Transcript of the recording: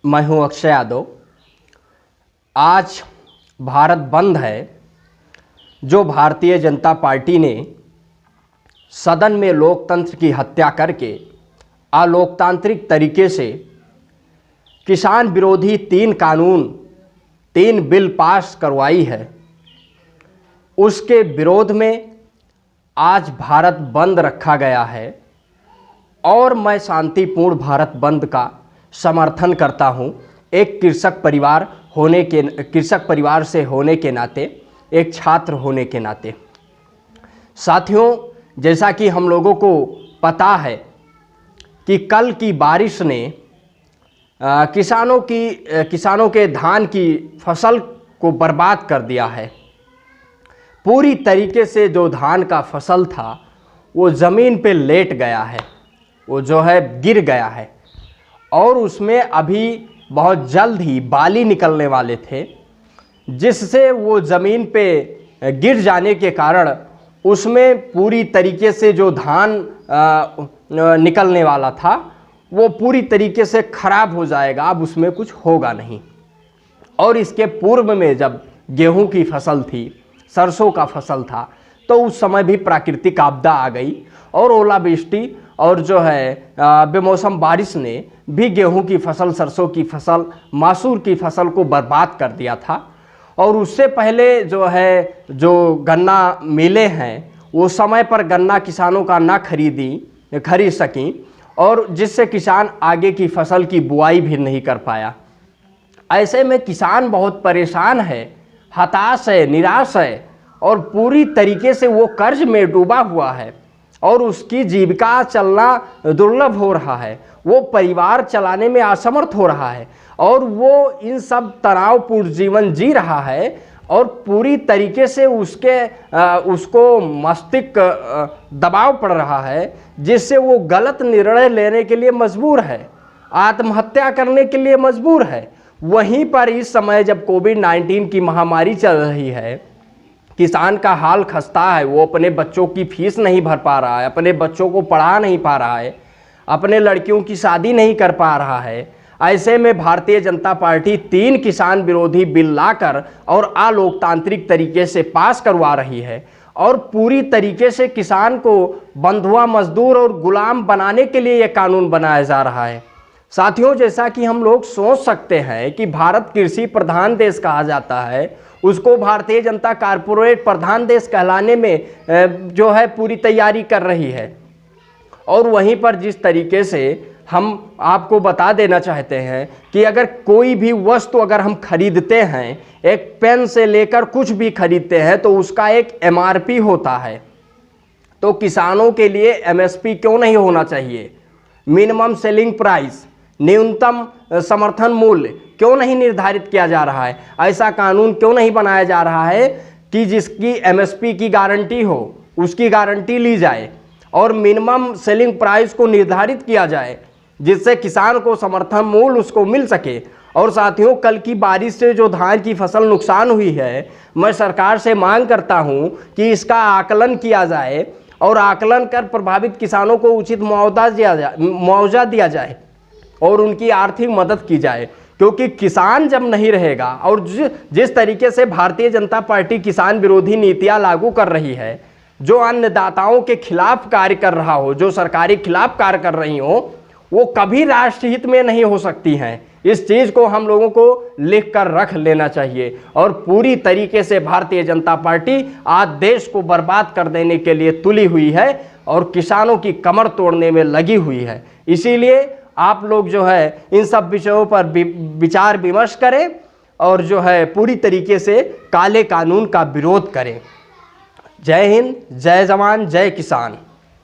मैं हूं अक्षय यादव। आज भारत बंद है जो भारतीय जनता पार्टी ने सदन में लोकतंत्र की हत्या करके अलोकतांत्रिक तरीके से किसान विरोधी 3 बिल पास करवाई है, उसके विरोध में आज भारत बंद रखा गया है। और मैं शांतिपूर्ण भारत बंद का समर्थन करता हूं। एक कृषक परिवार से होने के नाते, एक छात्र होने के नाते। साथियों, जैसा कि हम लोगों को पता है कि कल की बारिश ने किसानों के धान की फसल को बर्बाद कर दिया है। पूरी तरीके से जो धान का फसल था वो ज़मीन पे लेट गया है, वो जो है गिर गया है। और उसमें अभी बहुत जल्द ही बाली निकलने वाले थे, जिससे वो ज़मीन पे गिर जाने के कारण उसमें पूरी तरीके से जो धान निकलने वाला था वो पूरी तरीके से ख़राब हो जाएगा। अब उसमें कुछ होगा नहीं। और इसके पूर्व में जब गेहूं की फसल थी, सरसों का फसल था, तो उस समय भी प्राकृतिक आपदा आ गई और ओलावृष्टि और जो है बेमौसम बारिश ने भी गेहूं की फसल, सरसों की फसल, मसूर की फसल को बर्बाद कर दिया था। और उससे पहले जो गन्ना मिलें हैं वो समय पर गन्ना किसानों का ना खरीद सकें, और जिससे किसान आगे की फसल की बुआई भी नहीं कर पाया। ऐसे में किसान बहुत परेशान है, हताश है, निराश है और पूरी तरीके से वो कर्ज में डूबा हुआ है और उसकी जीविका चलना दुर्लभ हो रहा है। वो परिवार चलाने में असमर्थ हो रहा है और वो इन सब तनावपूर्ण जीवन जी रहा है और पूरी तरीके से उसको मस्तिष्क दबाव पड़ रहा है, जिससे वो गलत निर्णय लेने के लिए मजबूर है, आत्महत्या करने के लिए मजबूर है। वहीं पर इस समय जब कोविड-19 की महामारी चल रही है, किसान का हाल खस्ता है। वो अपने बच्चों की फीस नहीं भर पा रहा है, अपने बच्चों को पढ़ा नहीं पा रहा है, अपने लड़कियों की शादी नहीं कर पा रहा है। ऐसे में भारतीय जनता पार्टी 3 किसान विरोधी बिल लाकर और अलोकतांत्रिक तरीके से पास करवा रही है और पूरी तरीके से किसान को बंधुआ, मजदूर और गुलाम बनाने के लिए यह कानून बनाया जा रहा है। साथियों, जैसा कि हम लोग सोच सकते हैं कि भारत कृषि प्रधान देश कहा जाता है, उसको भारतीय जनता कारपोरेट प्रधान देश कहलाने में जो है पूरी तैयारी कर रही है। और वहीं पर जिस तरीके से हम आपको बता देना चाहते हैं कि अगर कोई भी वस्तु अगर हम खरीदते हैं, एक पेन से लेकर कुछ भी खरीदते हैं, तो उसका एक MRP होता है। तो किसानों के लिए MSP क्यों नहीं होना चाहिए? मिनिमम सेलिंग प्राइस, न्यूनतम समर्थन मूल्य क्यों नहीं निर्धारित किया जा रहा है? ऐसा कानून क्यों नहीं बनाया जा रहा है कि जिसकी MSP की गारंटी हो, उसकी गारंटी ली जाए और मिनिमम सेलिंग प्राइस को निर्धारित किया जाए, जिससे किसान को समर्थन मूल्य उसको मिल सके। और साथियों, कल की बारिश से जो धान की फसल नुकसान हुई है, मैं सरकार से मांग करता हूं कि इसका आकलन किया जाए और आकलन कर प्रभावित किसानों को उचित मुआवजा दिया जाए और उनकी आर्थिक मदद की जाए। क्योंकि किसान जब नहीं रहेगा और जिस तरीके से भारतीय जनता पार्टी किसान विरोधी नीतियां लागू कर रही है, जो अन्नदाताओं के खिलाफ कार्य कर रहा हो, जो सरकारी खिलाफ कार्य कर रही हो, वो कभी राष्ट्रहित में नहीं हो सकती हैं। इस चीज़ को हम लोगों को लिख कर रख लेना चाहिए। और पूरी तरीके से भारतीय जनता पार्टी आज देश को बर्बाद कर देने के लिए तुली हुई है और किसानों की कमर तोड़ने में लगी हुई है। इसीलिए आप लोग जो है इन सब विषयों पर विचार विमर्श करें और जो है पूरी तरीके से काले कानून का विरोध करें। जय हिंद, जय जवान, जय किसान।